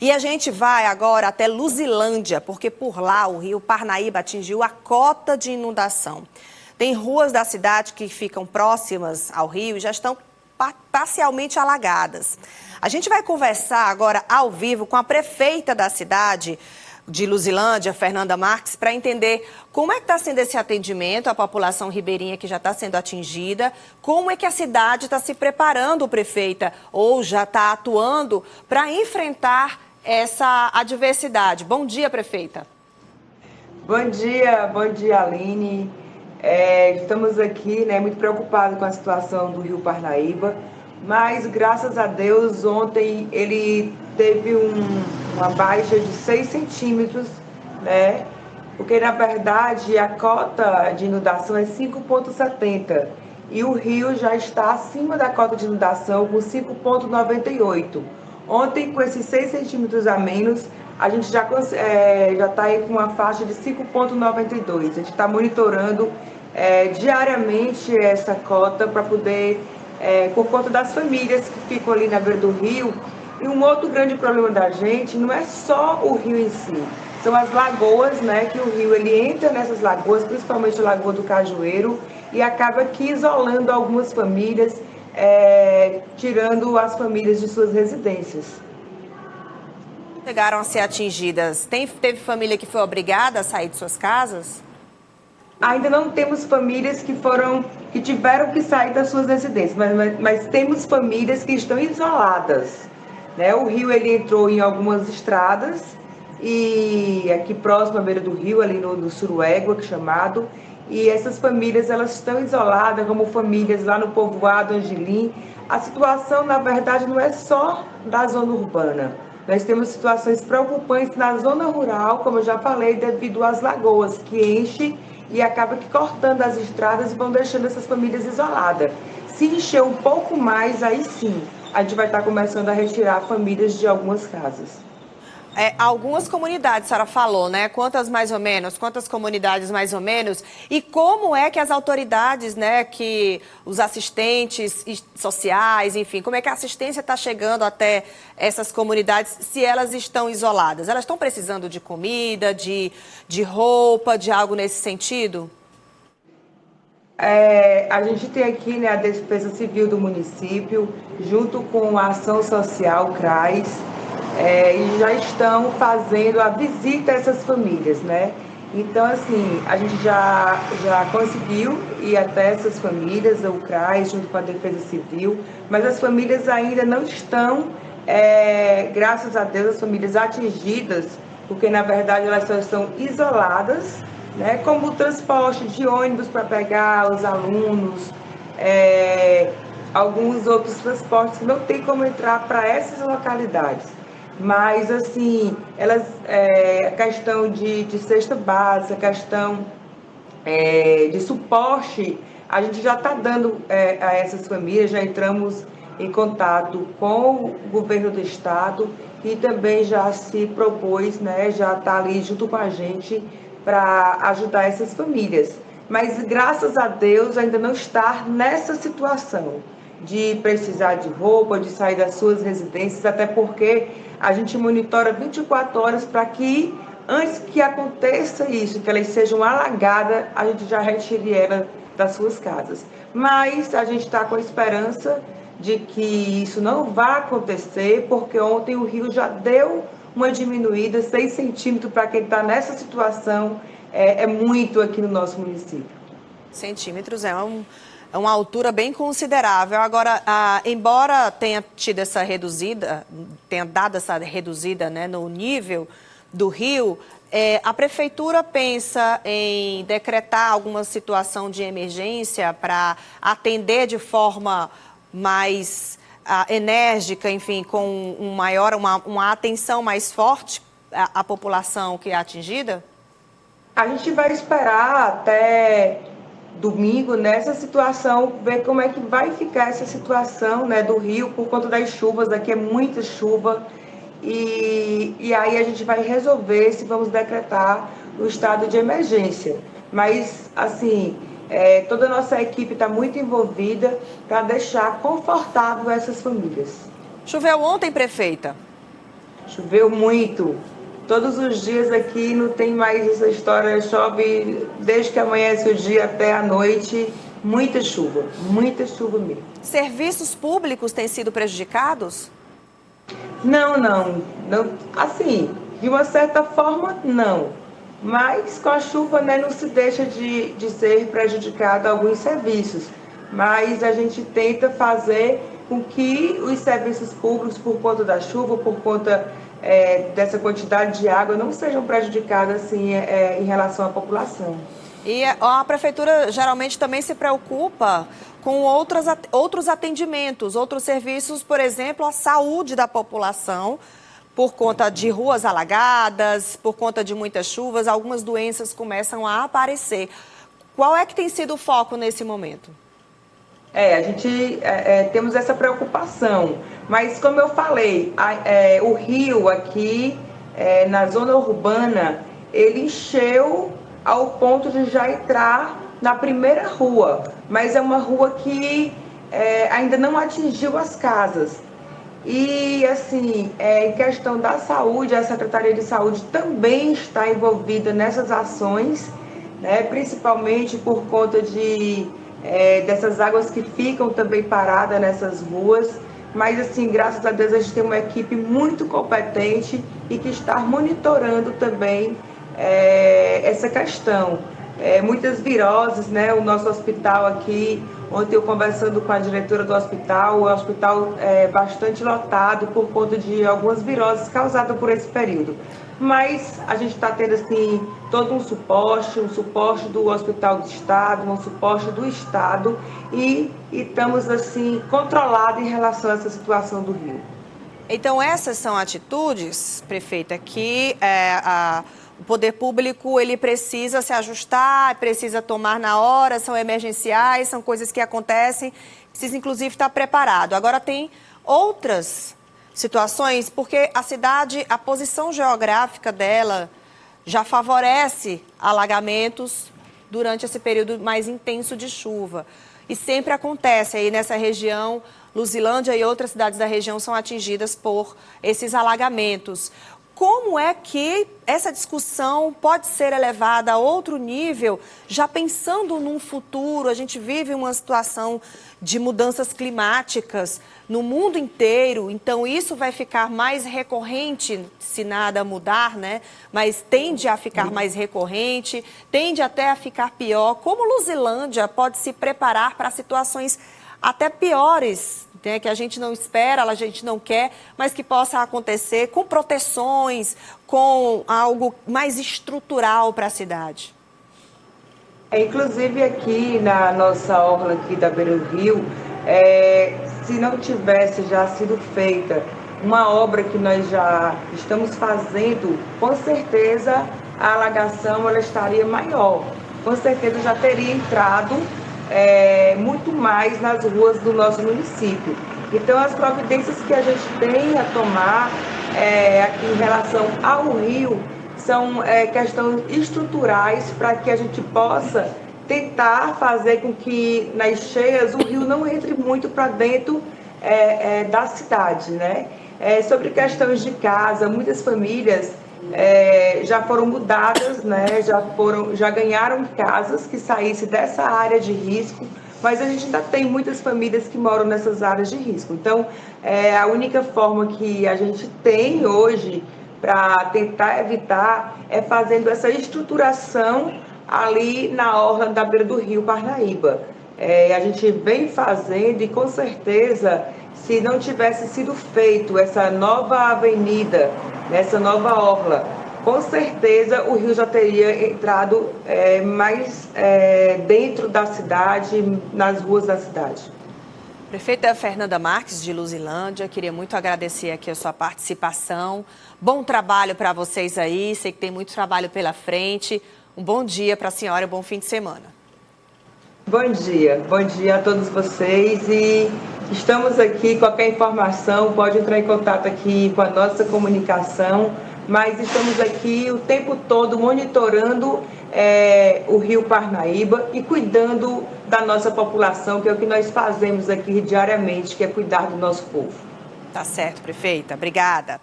E a gente vai agora até Luzilândia, porque por lá o rio Parnaíba atingiu a cota de inundação. Tem ruas da cidade que ficam próximas ao rio e já estão parcialmente alagadas. A gente vai conversar agora ao vivo com a prefeita da cidade de Luzilândia, Fernanda Marques, para entender como é que está sendo esse atendimento à população ribeirinha que já está sendo atingida, como é que a cidade está se preparando, prefeita, ou já está atuando para enfrentar essa adversidade. Bom dia, prefeita. Bom dia, Aline. Estamos aqui, muito preocupados com a situação do Rio Parnaíba, mas graças a Deus ontem ele teve uma baixa de 6 centímetros, porque na verdade a cota de inundação é 5,70 e o rio já está acima da cota de inundação com 5,98. Ontem, com esses 6 centímetros a menos, a gente já está aí com uma faixa de 5,92. A gente está monitorando diariamente essa cota para poder, por conta das famílias que ficam ali na beira do rio. E um outro grande problema da gente não é só o rio em si, são as lagoas, que o rio ele entra nessas lagoas, principalmente a Lagoa do Cajueiro, e acaba aqui isolando algumas famílias, tirando as famílias de suas residências. Chegaram a ser atingidas. Teve família que foi obrigada a sair de suas casas? Ainda não temos famílias que tiveram que sair das suas residências, mas temos famílias que estão isoladas. O rio ele entrou em algumas estradas e aqui próximo à beira do rio, ali no Suruégua, que é chamado, e essas famílias elas estão isoladas, como famílias lá no povoado Angelim. A situação, na verdade, não é só da zona urbana. Nós temos situações preocupantes na zona rural, como eu já falei, devido às lagoas que enchem e acaba que cortando as estradas e vão deixando essas famílias isoladas. Se encher um pouco mais, aí sim, a gente vai estar começando a retirar famílias de algumas casas. Algumas comunidades, a senhora falou, Quantas mais ou menos? Quantas comunidades mais ou menos? E como é que as autoridades, que os assistentes sociais, enfim, como é que a assistência está chegando até essas comunidades se elas estão isoladas? Elas estão precisando de comida, de roupa, de algo nesse sentido? A gente tem aqui a Defesa Civil do município, junto com a Ação Social, CRAS, e já estão fazendo a visita a essas famílias, Então, assim, a gente já conseguiu ir até essas famílias, o CRAS, junto com a Defesa Civil, mas as famílias ainda não estão, graças a Deus, as famílias atingidas, porque, na verdade, elas só estão isoladas, como o transporte de ônibus para pegar os alunos, alguns outros transportes que não tem como entrar para essas localidades. Mas, assim, a questão de cesta básica, a questão de suporte, a gente já está dando a essas famílias, já entramos em contato com o governo do estado e também já se propôs, já está ali junto com a gente para ajudar essas famílias. Mas, graças a Deus, ainda não está nessa situação de precisar de roupa, de sair das suas residências, até porque a gente monitora 24 horas para que, antes que aconteça isso, que elas sejam alagadas, a gente já retire elas das suas casas. Mas a gente está com esperança de que isso não vai acontecer, porque ontem o rio já deu uma diminuída, 6 centímetros para quem está nessa situação, é muito aqui no nosso município. Centímetros é uma altura bem considerável. Agora, embora tenha tido essa reduzida, tenha dado essa reduzida no nível do rio, a prefeitura pensa em decretar alguma situação de emergência para atender de forma mais enérgica, enfim, com uma atenção mais forte à população que é atingida? A gente vai esperar até domingo nessa situação, ver como é que vai ficar essa situação do rio por conta das chuvas. Aqui é muita chuva e aí a gente vai resolver se vamos decretar o estado de emergência. Mas, assim, toda a nossa equipe está muito envolvida para deixar confortável essas famílias. Choveu ontem, prefeita? Choveu muito. Todos os dias aqui não tem mais essa história, chove desde que amanhece o dia até a noite, muita chuva mesmo. Serviços públicos têm sido prejudicados? Não, assim, de uma certa forma, não. Mas com a chuva, né, não se deixa de ser prejudicado alguns serviços. Mas a gente tenta fazer com que os serviços públicos, por conta da chuva, por conta dessa quantidade de água, não sejam prejudicados assim, em relação à população. E a prefeitura geralmente também se preocupa com outros atendimentos, outros serviços, por exemplo, a saúde da população, por conta de ruas alagadas, por conta de muitas chuvas, algumas doenças começam a aparecer. Qual é que tem sido o foco nesse momento? A gente temos essa preocupação, mas como eu falei, o rio aqui na zona urbana, ele encheu ao ponto de já entrar na primeira rua, mas é uma rua que ainda não atingiu as casas. E assim, em questão da saúde, a Secretaria de Saúde também está envolvida nessas ações, né, principalmente por conta dessas águas que ficam também paradas nessas ruas. Mas assim, graças a Deus a gente tem uma equipe muito competente e que está monitorando também essa questão. Muitas viroses, né? O nosso hospital aqui, ontem eu conversando com a diretora do hospital, o hospital é bastante lotado por conta de algumas viroses causadas por esse período. Mas a gente está tendo assim todo um suporte do Hospital do Estado, um suporte do Estado e estamos assim controlados em relação a essa situação do rio. Então essas são atitudes, prefeita, que o poder público ele precisa se ajustar, precisa tomar na hora, são emergenciais, são coisas que acontecem, precisa inclusive estar preparado. Agora tem outras situações, porque a cidade, a posição geográfica dela já favorece alagamentos durante esse período mais intenso de chuva. E sempre acontece aí nessa região, Luzilândia e outras cidades da região são atingidas por esses alagamentos. Como é que essa discussão pode ser elevada a outro nível, já pensando num futuro? A gente vive uma situação de mudanças climáticas no mundo inteiro, então isso vai ficar mais recorrente se nada mudar, né? Mas tende a ficar mais recorrente, tende até a ficar pior. Como Luzilândia pode se preparar para situações até piores, né, que a gente não espera, a gente não quer, mas que possa acontecer com proteções, com algo mais estrutural para a cidade? Inclusive aqui na nossa orla aqui da beira do rio, se não tivesse já sido feita uma obra que nós já estamos fazendo, com certeza a alagação ela estaria maior. Com certeza já teria entrado muito mais nas ruas do nosso município. Então, as providências que a gente tem a tomar aqui em relação ao rio são questões estruturais para que a gente possa tentar fazer com que nas cheias o rio não entre muito para dentro da cidade, né? Sobre questões de casa, muitas famílias já foram mudadas, né? Já ganharam casas que saíssem dessa área de risco, mas a gente ainda tem muitas famílias que moram nessas áreas de risco. Então, a única forma que a gente tem hoje para tentar evitar é fazendo essa estruturação ali na orla da beira do rio Parnaíba. A gente vem fazendo e com certeza, se não tivesse sido feito essa nova avenida, nessa nova orla, com certeza o rio já teria entrado mais dentro da cidade, nas ruas da cidade. Prefeita Fernanda Marques, de Luzilândia, queria muito agradecer aqui a sua participação. Bom trabalho para vocês aí, sei que tem muito trabalho pela frente. Um bom dia para a senhora e um bom fim de semana. Bom dia a todos vocês e estamos aqui, qualquer informação pode entrar em contato aqui com a nossa comunicação, mas estamos aqui o tempo todo monitorando o rio Parnaíba e cuidando da nossa população, que é o que nós fazemos aqui diariamente, que é cuidar do nosso povo. Tá certo, prefeita. Obrigada.